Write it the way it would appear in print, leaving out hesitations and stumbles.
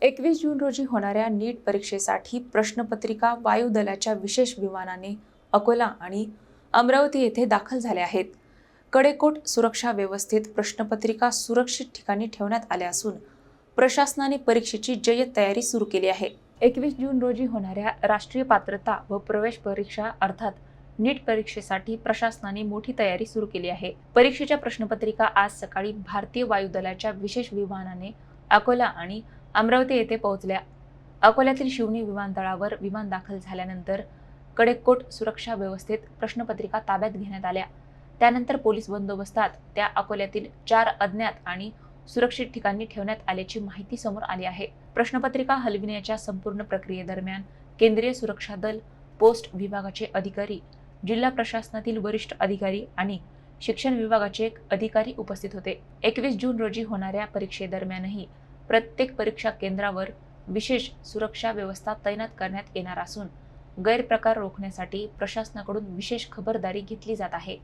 21 जून रोजी होणाऱ्या नीट परीक्षेसाठी प्रश्नपत्रिका वायुदलाच्या विशेष विमानाने अकोला आणि अमरावती येथे दाखल झाल्या आहेत. कडेकोट सुरक्षा व्यवस्थेत प्रश्नपत्रिका सुरक्षित ठिकाणी ठेवण्यात आल्या असून प्रशासनाने परीक्षेची जय्यत तयारी सुरू केली आहे. 21 जून रोजी होणाऱ्या राष्ट्रीय पात्रता व प्रवेश परीक्षा अर्थात नीट परीक्षेसाठी प्रशासनाने मोठी तयारी सुरू केली आहे. परीक्षेच्या प्रश्नपत्रिका आज सकाळी भारतीय वायुदलाच्या विशेष विमानाने अकोला आणि अमरावती येथे पोहोचल्या. अकोल्यातील शिवनी विमानतळावर विमान दाखल झाल्यानंतर कडेकोट सुरक्षा व्यवस्थेत प्रश्नपत्रिका ताब्यात घेण्यात आल्या. त्यानंतर पोलीस बंदोबस्तात त्या अकोल्यातील 4 अज्ञात आणि सुरक्षित ठिकाणी ठेवण्यात आल्याची माहिती समोर आली आहे. प्रश्नपत्रिका हलविण्याच्या संपूर्ण प्रक्रियेदरम्यान केंद्रीय सुरक्षा दल, पोस्ट विभागाचे अधिकारी, जिल्हा प्रशासनातील वरिष्ठ अधिकारी आणि शिक्षण विभागाचे अधिकारी उपस्थित होते. 21 जून रोजी होणाऱ्या परीक्षेदरम्यानही प्रत्येक परीक्षा केंद्रावर विशेष सुरक्षा व्यवस्था तैनात करण्यात येणार असून गैरप्रकार रोखण्यासाठी प्रशासनाकडून विशेष खबरदारी घेतली जात आहे.